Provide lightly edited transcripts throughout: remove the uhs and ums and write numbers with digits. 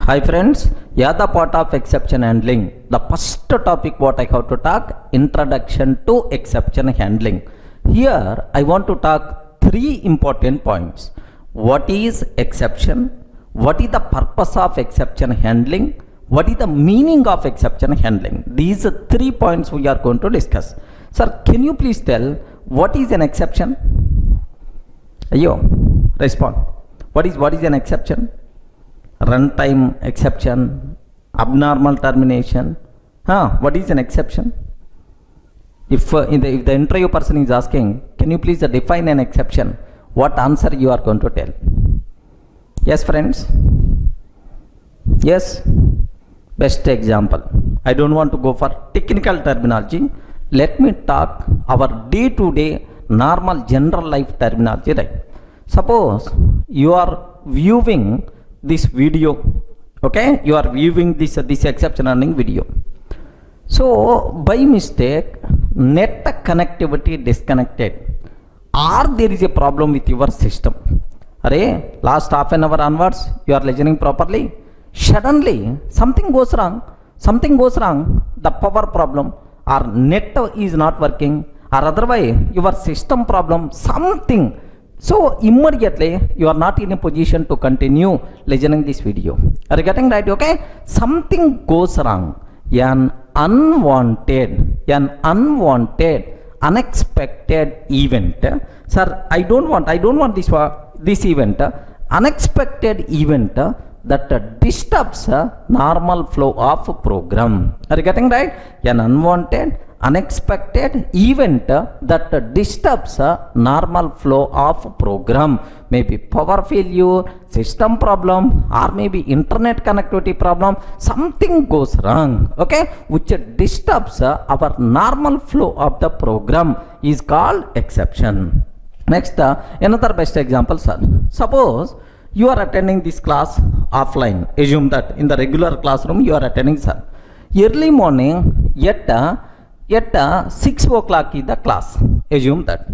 Hi friends, yeah, the part of exception handling. The first topic what I have to talk, introduction to exception handling. Here I want to talk three important points. What is exception? What is the purpose of exception handling? What is the meaning of exception handling? These are 3 points we are going to discuss. Sir, can you please tell what is an exception? Ayo, respond. What is an exception? Runtime exception, abnormal termination. What is an exception? If the interview person is asking, can you please define an exception? What answer you are going to tell? Yes, friends. Yes. Best example. I don't want to go for technical terminology. Let me talk our day-to-day normal general life terminology. Right? Suppose you are viewing this video, okay, you are viewing this exception handling video. So by mistake net connectivity disconnected, or there is a problem with your system. Array, last half an hour onwards you are listening properly, suddenly something goes wrong, the power problem or net is not working, or otherwise your system problem, something. So immediately you are not in a position to continue listening this video. Are you getting right? Okay, something goes wrong, an unwanted, unexpected event. Sir, I don't want this event, unexpected event that disturbs normal flow of program. Are you getting right? An unwanted, unexpected event that disturbs normal flow of program, maybe power failure, system problem, or maybe internet connectivity problem. Something goes wrong, okay, which disturbs our normal flow of the program is called exception. Next, another best example, sir. Suppose you are attending this class offline. Assume that in the regular classroom you are attending, sir. Early morning at 6 o'clock is the class. Assume that.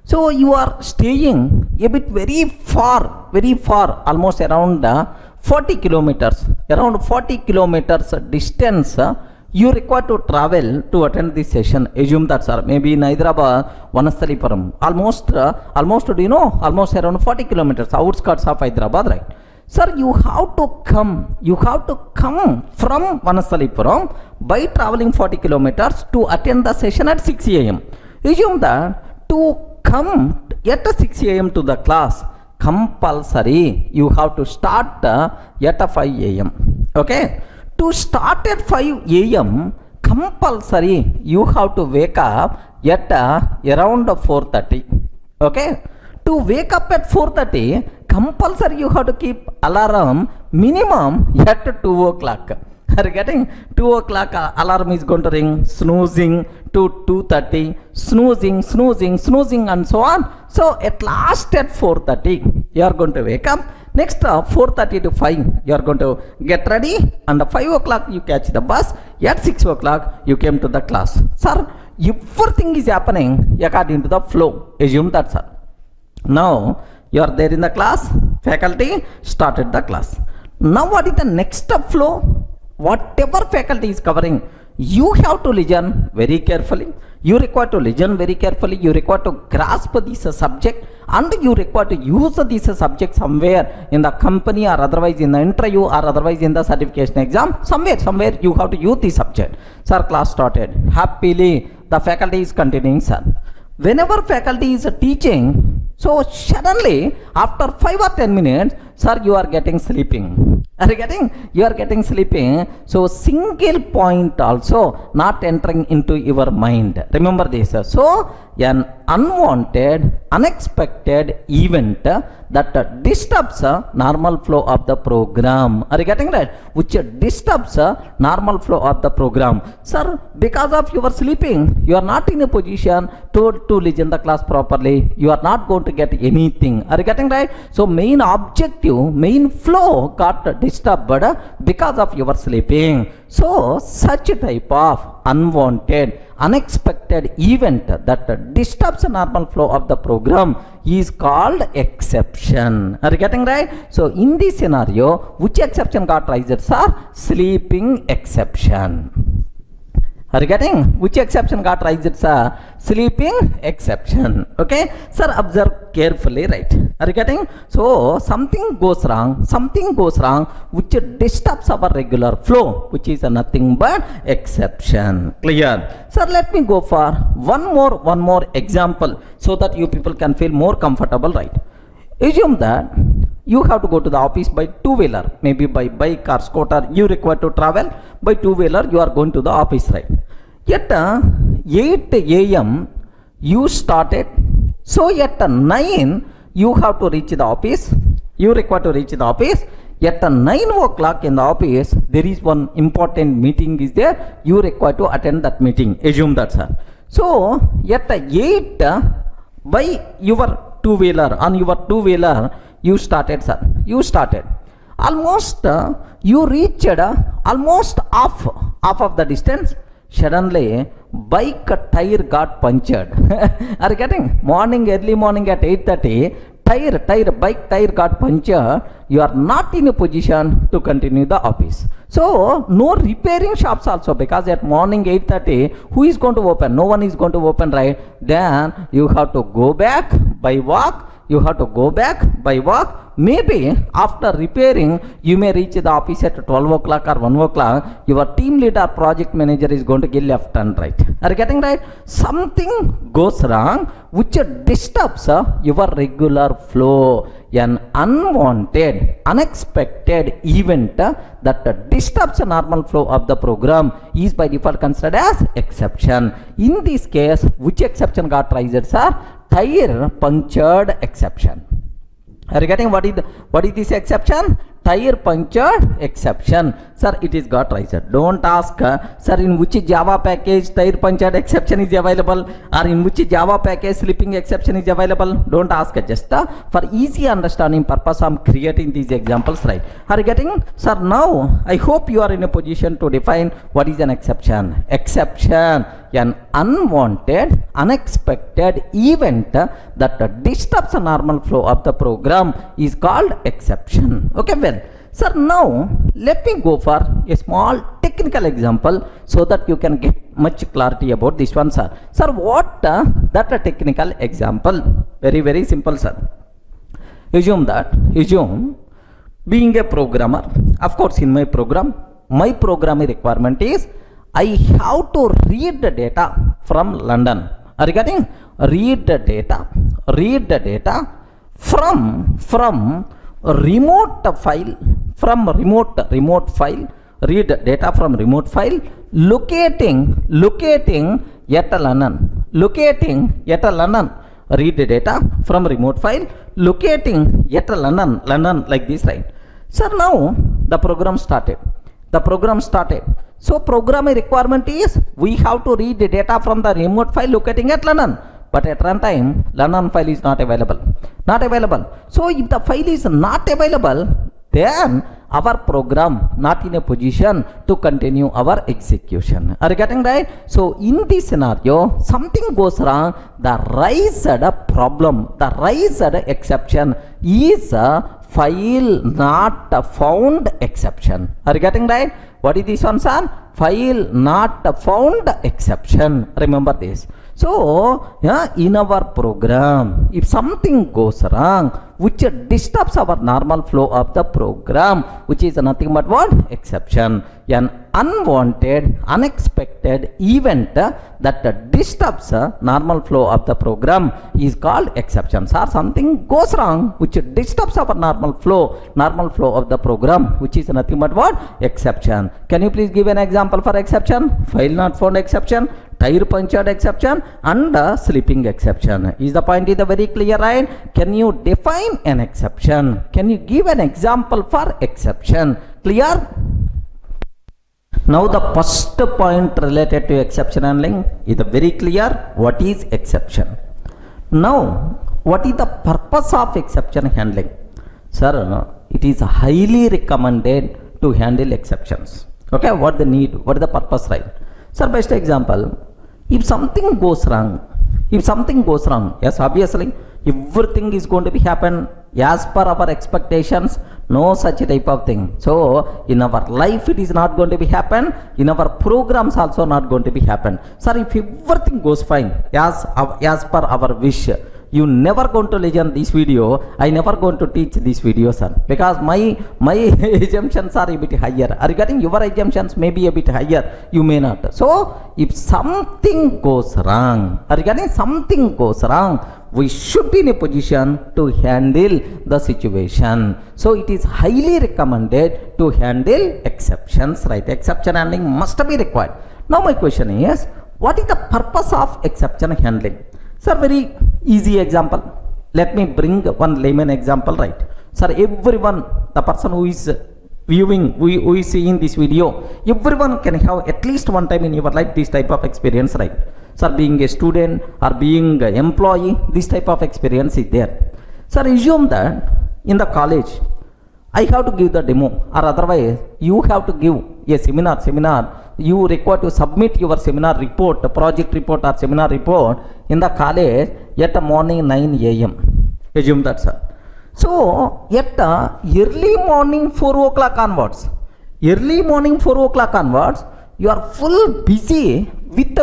So you are staying a bit very far, almost around 40 kilometers. Around 40 kilometers distance you require to travel to attend this session. Assume that, sir, maybe in Hyderabad, Vanasthalipuram, almost around 40 kilometers outskirts of Hyderabad, right? Sir, you have to come from Vanasthalipuram by traveling 40 kilometers to attend the session at 6 a.m. Assume that to come at 6 a.m. to the class, compulsory you have to start at 5 a.m. Okay? To start at 5 a.m., compulsory you have to wake up at around 4:30. Okay? To wake up at 4:30, compulsory you have to keep alarm minimum at 2 o'clock. Are you getting? 2 o'clock alarm is going to ring, snoozing to 2:30, snoozing and so on. So at last at 4:30 you are going to wake up. Next 4:30 to 5 you are going to get ready, and 5 o'clock you catch the bus. At 6 o'clock you came to the class. Sir, everything is happening according to the flow. Assume that, sir. Now you are there in the class, faculty started the class. Now what is the next flow? Whatever faculty is covering, you have to listen very carefully. You require to listen very carefully. You require to grasp this subject, and you require to use this subject somewhere in the company, or otherwise in the interview, or otherwise in the certification exam. Somewhere you have to use this subject. Sir, class started. Happily the faculty is continuing, sir. Whenever faculty is teaching, so suddenly after 5 or 10 minutes, sir, you are getting sleeping. Are you getting? You are getting sleeping. So single point also not entering into your mind. Remember this. So an unwanted, unexpected event that disturbs normal flow of the program. Are you getting right? Which disturbs normal flow of the program. Sir, because of your sleeping, you are not in a position to listen the class properly. You are not going to get anything. Are you getting right? So main objective main flow got disturbed because of your sleeping. So such type of unwanted, unexpected event that disturbs the normal flow of the program is called exception. Are you getting right? So in this scenario, which exception got raised, sir? Sleeping exception. Are you getting? Which exception got raised, sir? Sleeping exception. Okay, sir, observe carefully, right? Are you getting? So something goes wrong, which disturbs our regular flow, which is nothing but exception. Clear? Sir, let me go for one more example so that you people can feel more comfortable, right? Assume that you have to go to the office by two-wheeler, maybe by bike or scooter. You require to travel by two-wheeler. You are going to the office, right? At 8 a.m. you started. So at 9 you have to reach the office. You require to reach the office. At 9 o'clock in the office, there is one important meeting is there. You require to attend that meeting. Assume that, sir. So at 8 by your two-wheeler, on your two-wheeler, you started, sir. You started. Almost you reached almost half of the distance. Suddenly, bike tire got punctured. Are you getting? Early morning at 8:30, bike tire got punctured. You are not in a position to continue the office. So no repairing shops also, because at morning 8:30, who is going to open? No one is going to open, right? Then you have to go back by walk. Maybe after repairing, you may reach the office at 12 o'clock or 1 o'clock. Your team leader, project manager is going to get left and right. Are you getting right? Something goes wrong which disturbs your regular flow. An unwanted, unexpected event that disturbs the normal flow of the program is by default considered as exception. In this case, which exception got raised, sir? Tire punctured exception. Are you getting what is this exception? Tire punctured exception. Sir, it is got raised. Don't ask, sir, in which Java package tire punctured exception is available, or in which Java package sleeping exception is available. Don't ask, just for easy understanding purpose I am creating these examples, right? Are you getting? Sir, now I hope you are in a position to define what is an exception. Exception, an unwanted, unexpected event that disturbs the normal flow of the program is called exception. Okay, well, sir, now let me go for a small technical example so that you can get much clarity about this one, sir. Sir, what that a technical example? Very simple, sir. Assume being a programmer, of course in my programming requirement is I have to read the data from London. Are you getting? Read the data from remote file, read data from remote file, locating at London, read the data from remote file, locating at London, like this, right? Sir, now the program started. So programming requirement is we have to read the data from the remote file locating at London. But at runtime, London file is not available. So if the file is not available, then our program not in a position to continue our execution. Are you getting right? So in this scenario, something goes wrong. The raised problem, the raised exception is a file not found exception. Are you getting right? What is this one, sir? File not found exception. Remember this. So, in our program, if something goes wrong, which disturbs our normal flow of the program, which is nothing but what? Exception. An unwanted, unexpected event that disturbs normal flow of the program is called exception. Or something goes wrong, which disturbs our normal flow of the program, which is nothing but what? Exception. Can you please give an example for exception? File not found exception, tire punctured exception, and sleeping exception. Is the point is very clear, right? Can you define an exception? Can you give an example for exception? Clear? Now the first point related to exception handling is very clear. What is exception? Now, what is the purpose of exception handling? Sir, it is highly recommended to handle exceptions. Okay, what the need, what is the purpose, right? Sir, best example, if something goes wrong, yes, obviously everything is going to be happen as per our expectations, no such type of thing. So in our life it is not going to be happen, in our programs also not going to be happen. Sir, if everything goes fine as per our wish, you never going to listen this video, I never going to teach this video, sir, because my assumptions are a bit higher. Regarding your assumptions may be a bit higher, you may not. So if something goes wrong, regarding something goes wrong, we should be in a position to handle the situation. So it is highly recommended to handle exceptions, right? Exception handling must be required. Now my question is, what is the purpose of exception handling? Sir, very easy example. Let me bring one layman example, right? Sir, everyone, the person who is viewing, who is seeing this video, everyone can have at least one time in your life this type of experience, right? Sir, being a student or being an employee, this type of experience is there. Sir, assume that in the college, I have to give the demo, or otherwise you have to give a seminar, you require to submit your seminar report, project report or seminar report in the college at morning 9 a.m. Assume that, sir. So at early morning 4 o'clock onwards, you are full busy with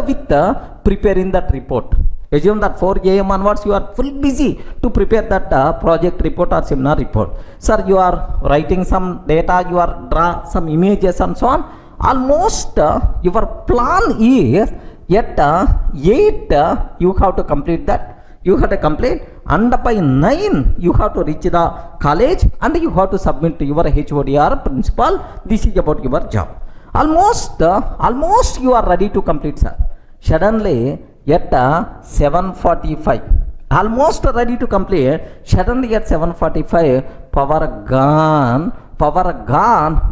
preparing that report. Assume that 4 a.m. onwards you are full busy to prepare that project report or seminar report. Sir, you are writing some data, you are draw some images and so on. Almost your plan is at 8 you have to complete that. You have to complete, and by 9 you have to reach the college and you have to submit to your HOD or principal. This is about your job. Almost you are ready to complete, sir. Suddenly at 7:45, almost ready to complete, suddenly at 7:45, power gone,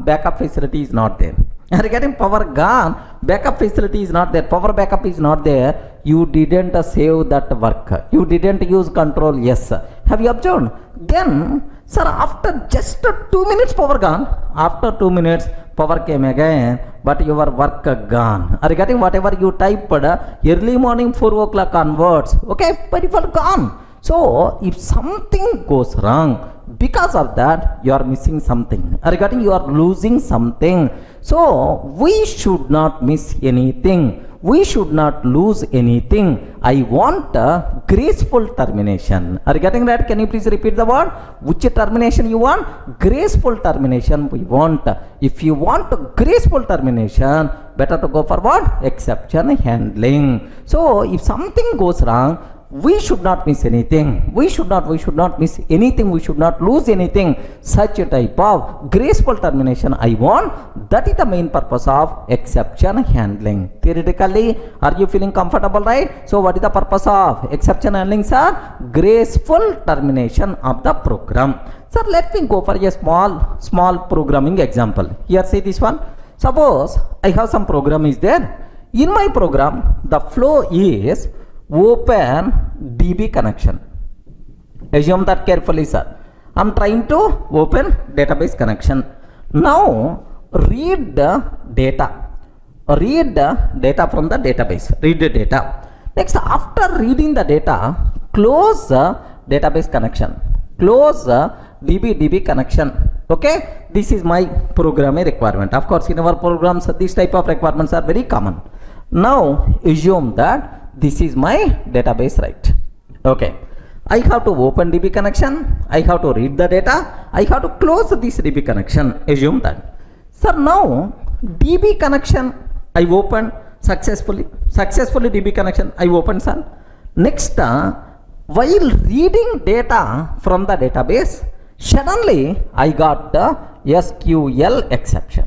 backup facility is not there. Regarding power gone, backup facility is not there, power backup is not there, you didn't save that work, you didn't use control yes. Have you observed? Then, sir, after just 2 minutes power gone, after 2 minutes power came again, but your work gone. Regarding whatever you typed early morning 4 o'clock onwards, okay, but it was gone. So if something goes wrong, because of that you are missing something, regarding you are losing something. So we should not miss anything, we should not lose anything. I want a graceful termination. Regarding that, can you please repeat the word? Which termination you want? Graceful termination we want. If you want graceful termination, better to go for what? Exception handling. So if something goes wrong, we should not miss anything, we should not miss anything, we should not lose anything. Such a type of graceful termination I want. That is the main purpose of exception handling. Theoretically, are you feeling comfortable, right? So what is the purpose of exception handling, sir? Graceful termination of the program. Sir, let me go for a small programming example. Here, see this one. Suppose I have some program is there. In my program, the flow is open DB connection. Assume that carefully, sir. I'm trying to open database connection. Now read the data from the database. Read the data. Next, after reading the data, close database connection, close DB connection. Okay, this is my programming requirement. Of course, in our programs this type of requirements are very common. Now assume that this is my database, right? Okay, I have to open DB connection, I have to read the data, I have to close this DB connection. Assume that, sir, now DB connection I open successfully DB connection I open, sir. Next, while reading data from the database, suddenly I got the SQL exception.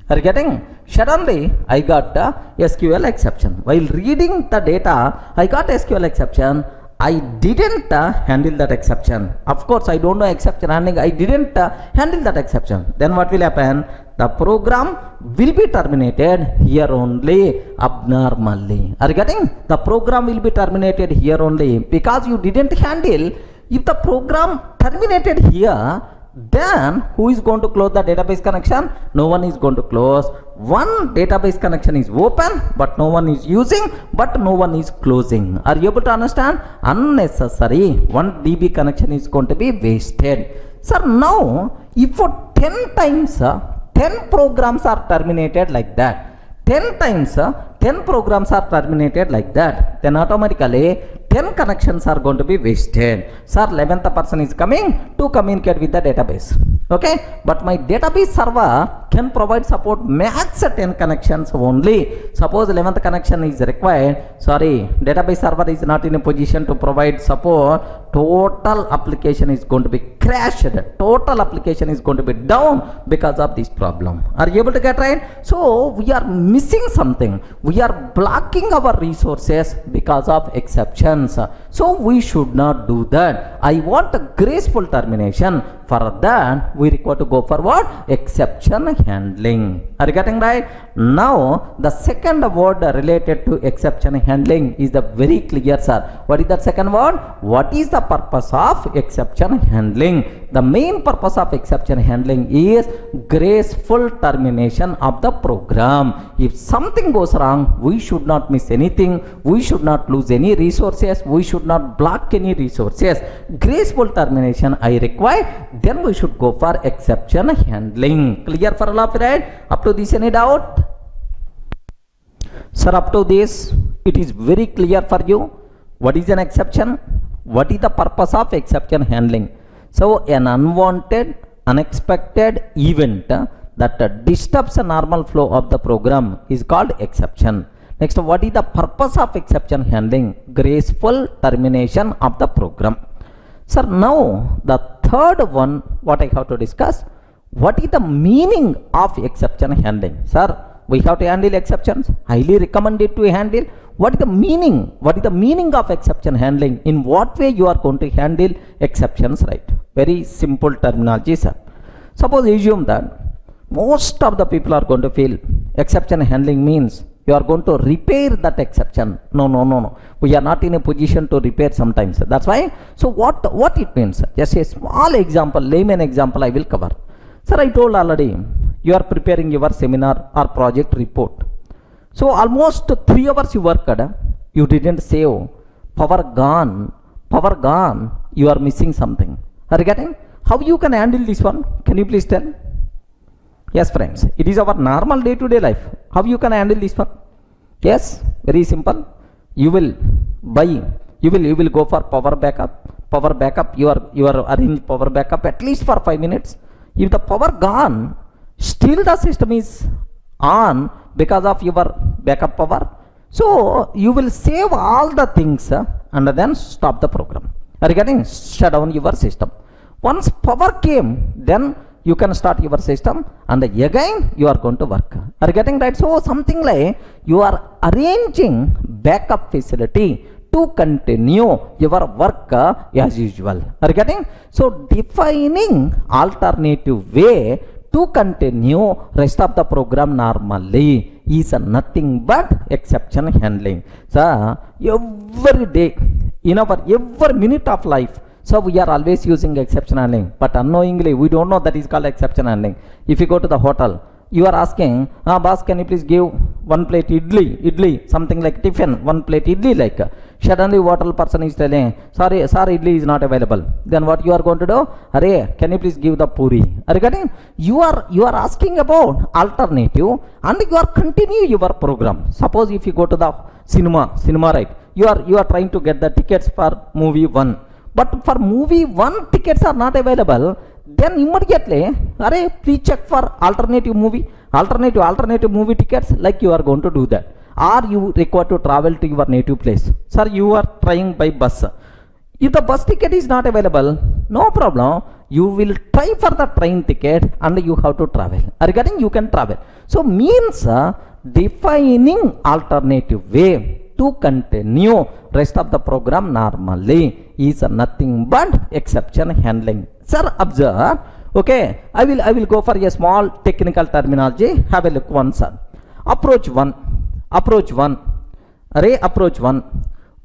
Are you getting? Suddenly I got the SQL exception. While reading the data, I got SQL exception. I didn't handle that exception. Of course, I don't know exception handling. I didn't handle that exception. Then what will happen? The program will be terminated here only abnormally. Are you getting? The program will be terminated here only because you didn't handle. If the program terminated here, then who is going to close the database connection? No one is going to close. One database connection is open, but no one is using, but no one is closing. Are you able to understand? Unnecessary 1 DB connection is going to be wasted. Sir, now if for 10 times 10 programs are terminated like that, 10 times 10 programs are terminated like that, then automatically 10 connections are going to be wasted. Sir, 11th person is coming to communicate with the database. Okay, but my database server can provide support max 10 connections only. Suppose 11th connection is required. Sorry, database server is not in a position to provide support. Total application is going to be crashed. Total application is going to be down because of this problem. Are you able to get right? So we are missing something. We are blocking our resources because of exceptions. So we should not do that. I want a graceful termination. For that, we require to go for what? Exception handling. Are you getting right? Now, the second word related to exception handling is the very clear, sir. What is that second word? What is the purpose of exception handling? The main purpose of exception handling is graceful termination of the program. If something goes wrong, we should not miss anything. We should not lose any resources. We should not block any resources. Graceful termination I require. Then we should go for exception handling. Clear for all of you, right? Up to this, any doubt? Sir, up to this, it is very clear for you. What is an exception? What is the purpose of exception handling? So, an unwanted, unexpected event that disturbs the normal flow of the program is called exception. Next, what is the purpose of exception handling? Graceful termination of the program. Sir, now the third one, what I have to discuss, what is the meaning of exception handling? Sir, we have to handle exceptions. Highly recommended to handle. What is the meaning? What is the meaning of exception handling? In what way you are going to handle exceptions, right? Very simple terminology, sir. Suppose assume that most of the people are going to feel exception handling means you are going to repair that exception. No. We are not in a position to repair sometimes. That's why. So what it means? Just a small example, layman example I will cover. Sir, I told already, you are preparing your seminar or project report. So almost 3 hours you worked, you didn't save, power gone, you are missing something. Are you getting? How you can handle this one? Can you please tell? Yes, friends, it is our normal day-to-day life. How you can handle this one? Yes, very simple. You will go for power backup. You are arrange power backup at least for 5 minutes. If the power gone, still the system is on because of your backup power. So you will save all the things and then stop the program. Are you getting? Shut down your system. Once power came, then you can start your system and again you are going to work. Are you getting right? So something like you are arranging backup facility to continue your work as usual. Are you getting? So defining alternative way to continue rest of the program normally is nothing but exception handling. So every day, in our every minute of life, so we are always using exception handling, but unknowingly we don't know that is called exception handling. If you go to the hotel, you are asking, boss, can you please give 1 plate idli, something like tiffin, 1 plate idli like. Suddenly hotel person is telling, sorry, idli is not available. Then what you are going to do? Arey, can you please give the puri? Are you getting? You are asking about alternative and you are continue your program. Suppose if you go to the cinema right, you are trying to get the tickets for movie 1. But for movie 1 tickets are not available, then immediately, please check for alternative movie tickets, like you are going to do that. Or you require to travel to your native place. Sir, you are trying by bus. If the bus ticket is not available, no problem. You will try for the train ticket and you have to travel. Are you getting? You can travel. So means defining alternative way to continue rest of the program normally is nothing but exception handling. Sir, observe. Okay, I will go for a small technical terminology. Have a look once, sir. Approach 1.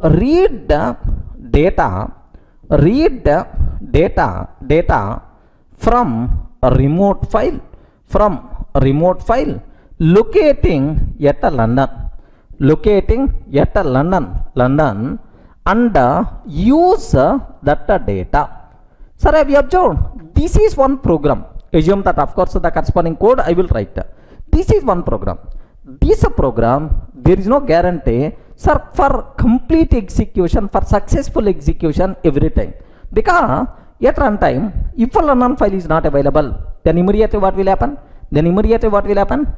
Read data from a remote file, from a remote file locating at a London, locating at a London and use that data. Sir, have you observed? This is one program. Assume that of course the corresponding code I will write. This is one program. This program, there is no guarantee, sir, for complete execution, for successful execution every time. Because at runtime, if a London file is not available, then immediately what will happen?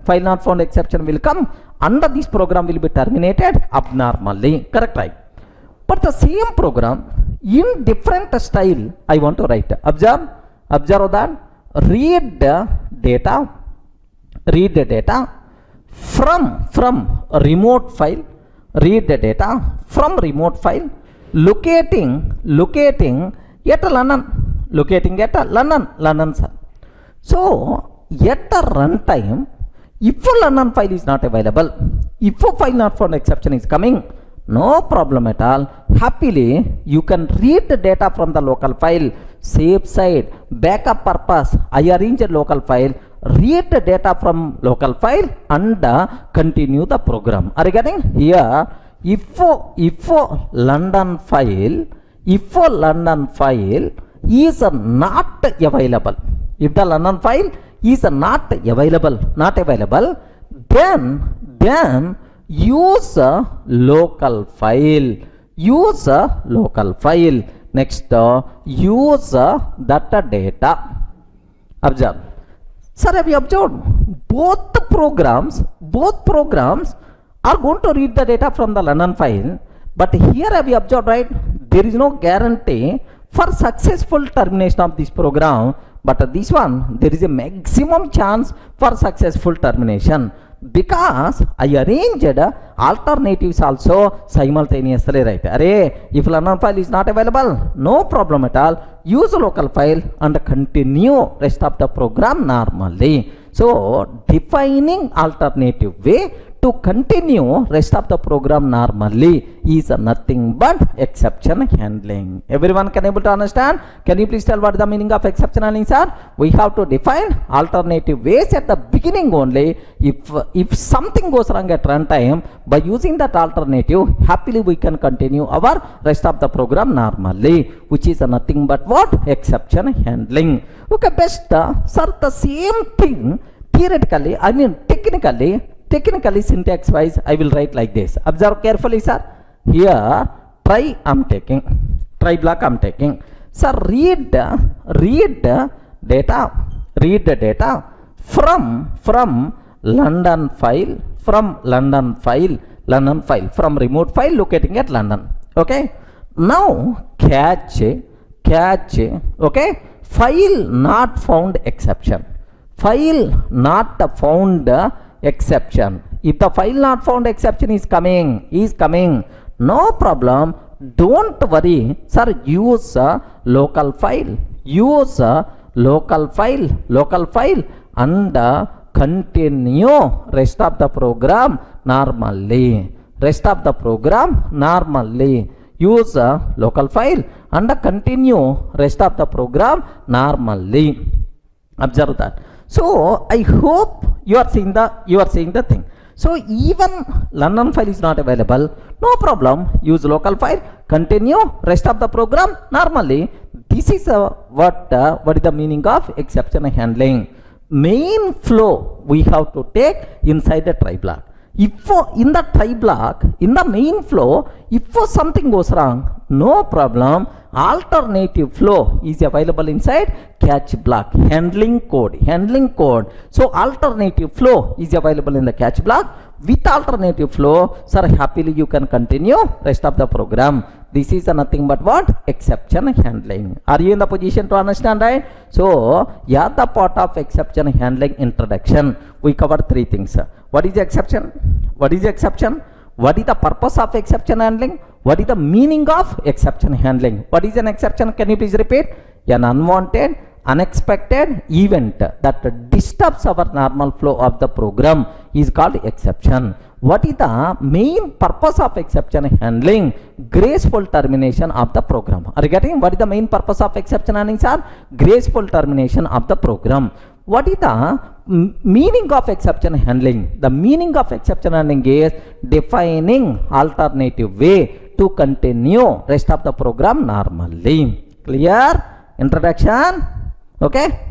File not found exception will come and this program will be terminated abnormally. Correct, right? But the same program in different style I want to write. Observe that. Read the data from a remote file. Read the data from remote file locating at a London, London, sir. So at the runtime, if a London file is not available, if a file not found exception is coming, no problem at all. Happily, you can read the data from the local file, safe side, backup purpose. I arrange a local file, read the data from local file and continue the program. Are you getting? Here, if a London file is not available, if the London file is not available, then use a local file. Next, use that data. Observe. Sir, have you observed? Both programs are going to read the data from the London file, but here have you observed, right? There is no guarantee for successful termination of this program, but this one there is a maximum chance for successful termination because I arranged alternatives also simultaneously, right? If London file is not available, no problem at all, use a local file and continue rest of the program normally. So defining alternative way to continue rest of the program normally is nothing but exception handling. Everyone can able to understand? Can you please tell what is the meaning of exception handling, sir? We have to define alternative ways at the beginning only. If something goes wrong at runtime, by using that alternative, happily we can continue our rest of the program normally, which is nothing but what? Exception handling. Okay, best, sir, the same thing theoretically, I mean technically syntax wise I will write like this. Observe carefully, sir. Here try block I'm taking. Sir, read the data from London file, from remote file locating at London. Okay, now catch, okay, file not found exception. Exception. If the file not found exception is coming, no problem, don't worry, sir. Use a local file, and continue rest of the program normally. Use a local file and continue rest of the program normally. Observe that. So I hope you are seeing the thing. So even London file is not available, no problem, use local file, continue rest of the program normally. This is what is the meaning of exception handling. Main flow we have to take inside the try block. If in the try block, in the main flow, if something goes wrong, no problem, alternative flow is available inside catch block, handling code. So alternative flow is available in the catch block. With alternative flow, sir, happily you can continue rest of the program. This is nothing but what? Exception handling. Are you in the position to understand, right? So yeah, the part of exception handling introduction, we covered three things. What is exception? What is the purpose of exception handling? What is the meaning of exception handling? What is an exception? Can you please repeat? An unwanted, unexpected event that disturbs our normal flow of the program is called exception. what is the main purpose of exception handling? Graceful termination of the program. Are you getting what is the main purpose of exception handling, sir? Graceful termination of the program. What is the meaning of exception handling? The meaning of exception handling is defining alternative way to continue rest of the program normally. Clear? Introduction? Okay.